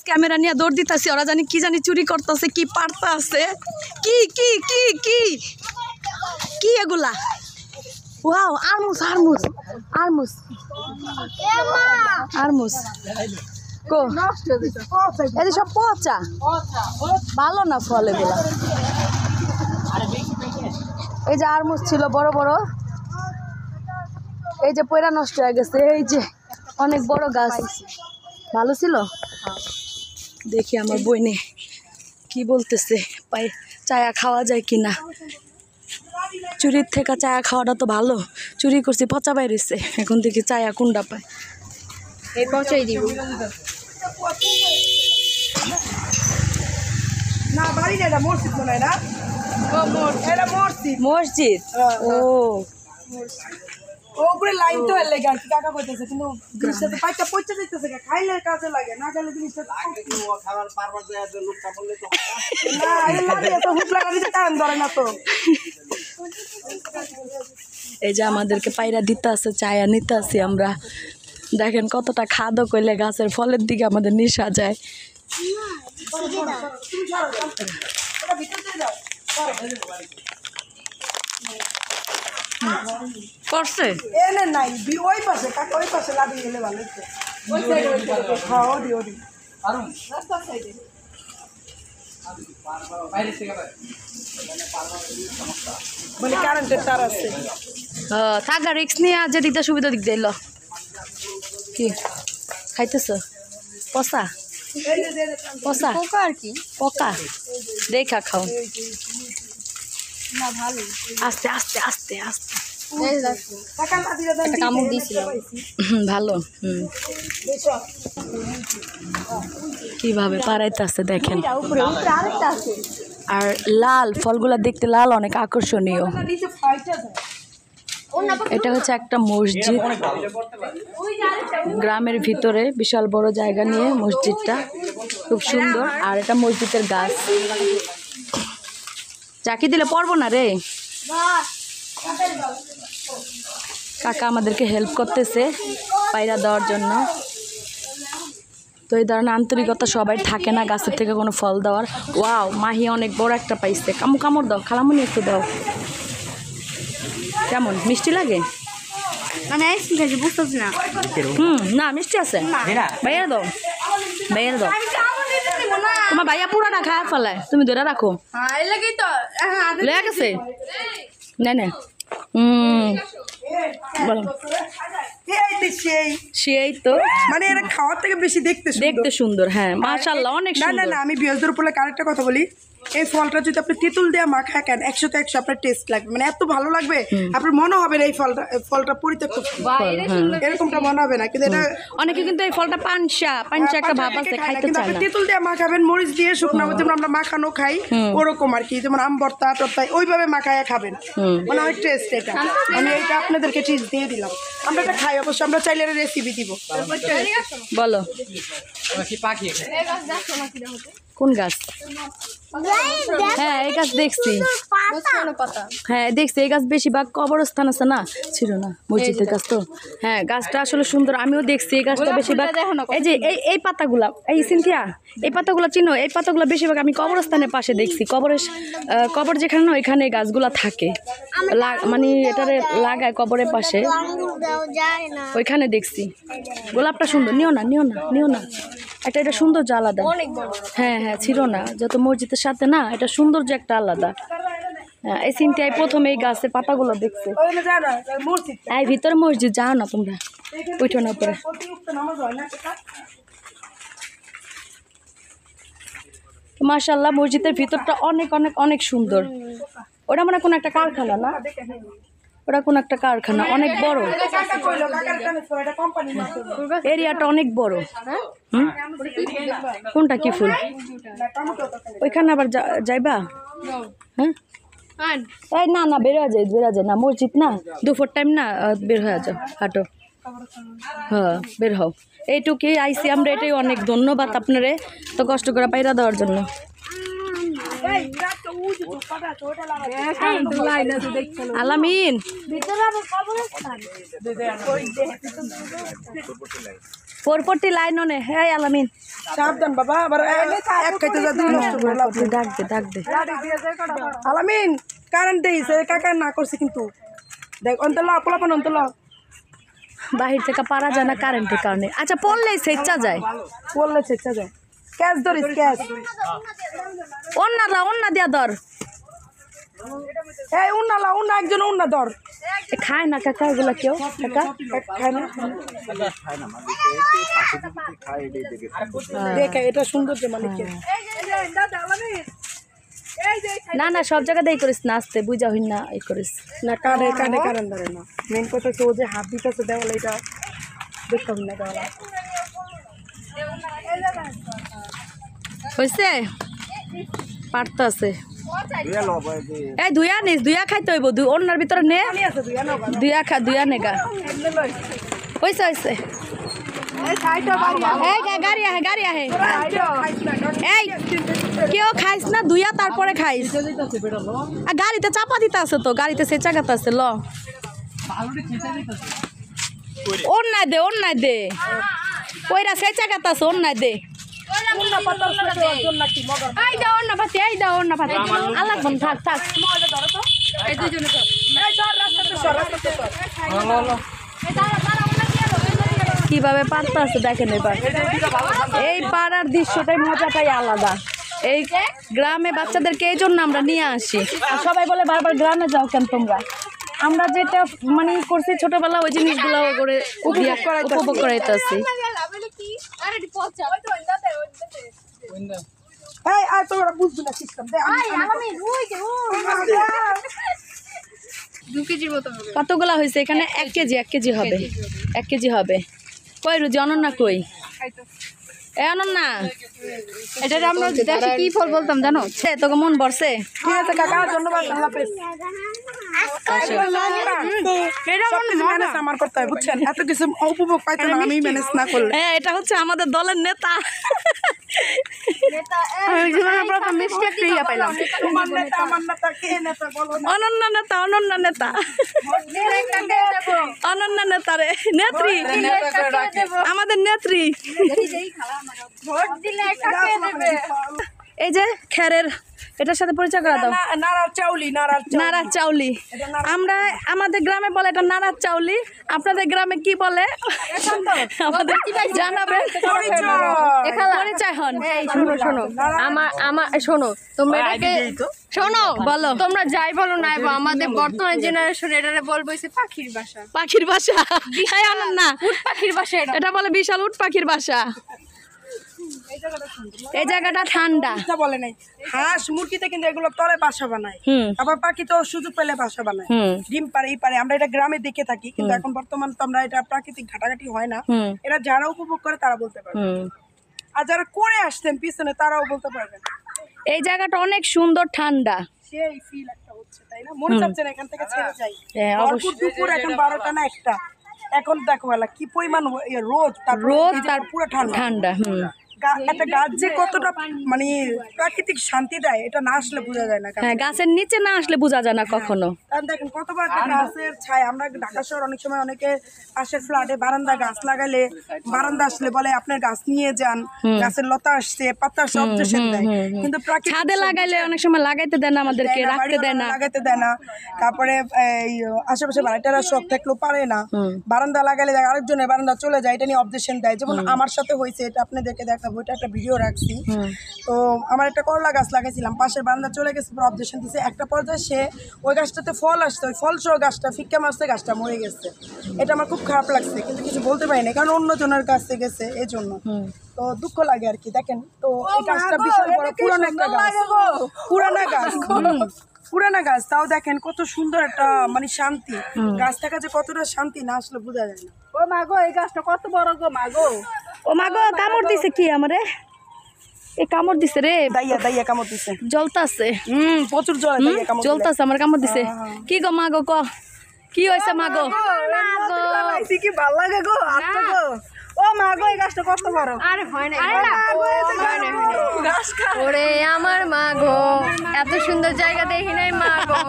Camera নিয়ে দৌড় দিতেছি, ওরা জানি কি জানি চুরি করতেছে, কি পারতা আছে, কি কি কি কি কি এগুলা। ওয়াও, আরমুস আরমুস আরমুস আরমুস কো এই সব পচা, ভালো না ফল এগুলা। এই যে আরমুস ছিল বড় বড়, এই যে পয়রা নষ্ট হয়ে গেছে। এই যে অনেক বড় গাছ, ভালো ছিল। দেখি আমার বইনে কি বলতেছে, চায়া খাওয়া যায় কিনা। চুরির থেকে চায়া খাওয়াটা তো ভালো, চুরি করছি পচা বাইরেছে, এখন দেখি চায়া কোনটা পায়। এই পচাই দিব না, বাড়ি না, এটা মসজিদ মনে হয় না। এটা মসজিদ। মসজিদ, ও ওপরে লাইন তো এর লেগে আর কি কাকা কইতেছে, কিন্তু জিনিসটা তো পাইটা পচা যাইতেছে, খাইলে কাজে লাগে, না খাইলে জিনিসটা খাবার পারবার যায় যে লোকটা বললে তো না, এই লাগে তো হুট লাগা দিতে কারণ ধরে না তো। এই যে আমাদেরকে পায়রা দিতে আছে, চায়া নিতে আছি আমরা। দেখেন কতটা খাদক কইলে গাছের ফলের দিকে আমাদের নেশা যায়। করছে এনে নাই ওই পাশে কাকা, ওই পাশে লাভি গেলে ভালো হতো। ওই সাইডে হ্যাঁ, ওডি ওডি রাস্তার সাইডে মানে কারেন্টের তার আছে। থাকা রিক্স নিয়ে যে দিকটা সুবিধা দিক দিল। কি খাইতেছ? পচা পচা পোকা আর কি, পকা দেখা খাও। না ভালো। আস্তে আস্তে আস্তে আস্তে কাকা না দিলে একটা কামড় দিয়েছিল। ভালো। কিভাবে পারাইতেছে দেখেন। উপরে উপরে আরেকটা আছে। আর লাল ফলগুলা দেখতে লাল, অনেক আকর্ষণীয়। নিচে ফাইটা যায়। এটা হচ্ছে একটা মসজিদ, গ্রামের ভিতরে বিশাল বড় জায়গা নিয়ে মসজিদটা, খুব সুন্দর। আর এটা মসজিদের গাছ, চাকি দিলে পড়বো না রে। কাকা আমাদেরকে হেল্প করতেছে পায়রা দেওয়ার জন্য। তো এই ধরনের আন্তরিকতা সবাই থাকে না গাছের থেকে কোনো ফল দেওয়ার। ওয়াও, মাহি অনেক বড় একটা পাইছে। কামড় দাও, খালামুনি একটু দাও। কেমন মিষ্টি লাগে? মানে আইসি খাইছি, বুঝতেছি না। না মিষ্টি আছে, ভাইয়া দাও, ভাইয়া দাও। তোমার ভাইয়া পুরাটা খায় ফেলায়, তুমি ধরে রাখো। লেগে গেছে না না। বলো। সেই তো মানে এরা খাওয়ার থেকে বেশি দেখতে সুন্দর। হ্যাঁ মাশাআল্লাহ, অনেক না না সুন্দর। না, আমি বৃহস্পতির উপরে আরেকটা কথা বলি, এই ফলটা যদি আপনি তেঁতুল দিয়ে মাখা খান 100 তে 100 আপনার টেস্ট লাগবে, মানে এত ভালো লাগবে আপনার মনে হবে না এই ফলটা পরিত্যক্ত এরকমটা মনে হবে না। কিন্তু এটা অনেকে কিন্তু এই ফলটা পানসা একটা ভাব আছে, খাইতে কিন্তু চায় আপনি না। তেঁতুল দিয়ে মাখাবেন, মরিচ দিয়ে শুকনো, যেমন আমরা মাখানো খাই ওরকম আর কি, যেমন আম ভর্তা টর্তায় ওইভাবে মাখায় খাবেন, মানে অনেক টেস্ট। এটা আমি এটা আপনাদেরকে টিপস দিয়ে দিলাম, আমরা এটা খাই অবশ্য, আমরা চাইলে রেসিপি দিব। বলো কোন গাছ? হ্যাঁ এই গাছ দেখছি, হ্যাঁ দেখছি। এই গাছ বেশিরভাগ কবরস্থান আছে না, ছিল না মসজিদের গাছ তো। হ্যাঁ গাছটা আসলে সুন্দর, আমিও দেখছি এই গাছটা বেশিরভাগ। এই যে এই পাতাগুলা, এই সিনথিয়া এই পাতাগুলা চিনো? এই পাতাগুলা বেশিরভাগ আমি কবরস্থানের পাশে দেখছি, কবর যেখানে না ওইখানে এই গাছগুলা থাকে, মানে এটারে লাগায় কবরের পাশে, ওইখানে দেখছি। গোলাপটা সুন্দর, নিও না নিও না নিও না, এটা সুন্দর যে আলাদা। হ্যাঁ হ্যাঁ ছিল না, যত মসজিদের সাথে না, এটা সুন্দর যে একটা আলাদা। হ্যাঁ এই চিন্তায় প্রথমে এই গাছের পাতাগুলো দেখছে। এই ভিতরে মসজিদ যাও না তোমরা, উঠো না উপরে। মাশাআল্লাহ মসজিদের ভিতরটা অনেক অনেক অনেক সুন্দর। ওটা মানে কোন একটা কারখানা না, ওটা কোন একটা কারখানা, অনেক বড় এরিয়াটা, অনেক বড়। কোনটা কি ফুল? ওইখানে আবার যাইবা? হ্যাঁ এই না না, বের হয়ে যায় না, মসজিদ না, দুপুর টাইম না, বের হয়ে যাও, হাঁটো। হ্যাঁ বের হও, এইটুকুই আইসি আমরা, এটাই অনেক। ধন্যবাদ আপনারে তো কষ্ট করে পায়রা দেওয়ার জন্য। আলামিন 440 লাইন নে হ্যাঁ আলামিন সাবধান বাবা আবার এক খাইতে যা দুই নষ্ট করে লাভ নেই। ডাক দে আলামিন কারেন্ট দেইছে কাকা না করছে কিন্তু দেখ অন্তলা পোলাপান অন্তলা বাহির থেকে পারা যায় না কারেন্টের কারণে আচ্ছা পড়লেই সেচ্চা যায় বললে চেষ্টা যায় ক্যাশ ধরিস ক্যাশ অন্যা দিয়া ধর এই উন্নালা উন্না একজন উন্না ধর এ খায় না কাকা এগুলা কেউ কাকা খায় না দেখে এটা সুন্দর যে মালিকের না সব জায়গাতেই করিস না আসতে বুঝা হইন না এই করিস না কানে কানে কারেন্ট ধরে না মেন কথা হচ্ছে ও যে হাত দিতেছে দেওয়ালে এটা দেখতাম না দেওয়ালে হয়েছে পারতে আছে এই দুইয়া খাইতে হইব অন্যার ভিতরে নে দুইয়া নেগা হয়েছে এই গাড়ি আহে এই কেউ খাইস না দুইয়া তারপরে খাইস আর গাড়িতে চাপা দিতে আছে তো গাড়িতে সেচা গাতে আছে ল অন্যায় দে কইরা সেচা গাতে আছে অন্যায় দে থাক কিভাবে পারতে আছে দেখেন এবার এই পাড়ার দৃশ্যটাই মজাটাই আলাদা এই গ্রামে বাচ্চাদেরকে এই জন্য আমরা নিয়ে আসি আর সবাই বলে বারবার গ্রামে যাও কেন তোমরা আমরা যেটা মানে করছি ছোটবেলা ওই জিনিসগুলো করে উপভোগ করাইতেছি কতগুলা হয়েছে এখানে 1 কেজি হবে 1 কেজি হবে কই রুজি অনন্যা কই এ অনন্যা এটা আমরা দেখি কি ফল বলতাম জানো সে তোকে মন ভরছে ঠিক আছে কাকা ধন্যবাদ আল্লাহ হাফেজ আমার করতে হয় বুঝছেন এত কিছু উপভোগ পাইতাম আমি ম্যানেজ না করলে হ্যাঁ এটা হচ্ছে আমাদের দলের নেতা অনন্যা নেতা রে নেত্রী আমাদের নেত্রী এই যে খেরের এটার সাথে পরিচয় করা দাও নারার চাউলি আমরা আমাদের গ্রামে বলে এটা নারার চাউলি আপনাদের গ্রামে কি বলে আমাদের জানাবেন পরিচয় হন শোনো তোমরা এটাকে শোনো বলো তোমরা যাই বলো নাই আমাদের বর্তমান জেনারেশন এটারে বলবো পাখির ভাষা অনন্যা উট পাখির ভাষা এটা বলে বিশাল উট পাখির ভাষা এই জায়গাটা ঠান্ডা বলে নাই হাঁস মুরগিতে কিন্তু এগুলো তলে বাসা বানায় আবার পাখি তো সুযোগ পেলে বাসা বানায় ডিম পারে এই পারে আমরা এটা গ্রামে দেখে থাকি কিন্তু এখন বর্তমান তো আমরা এটা প্রাকৃতিক ঘাটাঘাটি হয় না এরা যারা উপভোগ করে তারা বলতে পারবে আর যারা করে আসছেন পিছনে তারাও বলতে পারবেন এই জায়গাটা অনেক সুন্দর ঠান্ডা সেই ফিল একটা হচ্ছে তাই না মনে চাচ্ছে না এখান থেকে ছেড়ে যাই দুপুর এখন 12টা না 1টা এখন দেখো বেলা কি পরিমাণ রোদ তার পুরো ঠান্ডা একটা গাছ যে কতটা মানে প্রাকৃতিক শান্তি দেয় এটা না আসলে বোঝা যায় না হ্যাঁ গাছের নিচে না আসলে বোঝা যায় না কখনো দেখেন কতবার একটা গাছের ছায় আমরা ঢাকা শহর অনেক সময় অনেকে পাশের ফ্ল্যাটে বারান্দা গাছ লাগালে বারান্দা আসলে বলে আপনার গাছ নিয়ে যান গাছের লতা আসছে পাতা সব দেশে দেয় কিন্তু ছাদে লাগাইলে অনেক সময় লাগাইতে দেয় না আমাদেরকে রাখতে দেয় না লাগাইতে দেয় না তারপরে এই আশেপাশে বাড়িটারা শখ থাকলেও পারে না বারান্দা লাগাইলে আরেকজনের বারান্দা চলে যায় এটা নিয়ে অবজেকশন দেয় যেমন আমার সাথে হয়েছে এটা আপনাদেরকে দেখাবো এটা একটা ভিডিও রাখছি তো আমার একটা করলা গাছ লাগাইছিলাম পাশের বারান্দা চলে গেছে পুরো অবজেকশন দিছে একটা পর্যায়ে সে ওই গাছটাতে ফল আসছে ওই ফল সহ গাছটা ফিক্কা মারছে গাছটা মরে গেছে এটা আমার খুব খারাপ লাগছে কিন্তু কিছু বলতে পারি না কারণ অন্য জনের কাছে গেছে এই জন্য তো দুঃখ লাগে আর কি দেখেন তো এই গাছটা বিশাল বড় পুরানো একটা গাছ পুরানা গাছ তাও দেখেন কত সুন্দর একটা মানে শান্তি গাছ থাকা যে কতটা শান্তি না আসলে বোঝা যায় না ও মা গো এই গাছটা কত বড় গো মা গো ও মা গো কামড় দিছে কি আমারে এই কামড় দিছে রে দাইয়া কামড় দিছে জ্বলতাছে প্রচুর জ্বলে দাইয়া কামড় জ্বলতাছে আমার কামড় দিছে কি গো মা গো ক কি হইছে মা গো কি ভালো লাগে গো আত্মা গো ও মা গো এই গাছটা কত বড় আরে হয় না ওরে আমার মা গো এত সুন্দর জায়গা দেখি নাই মা গো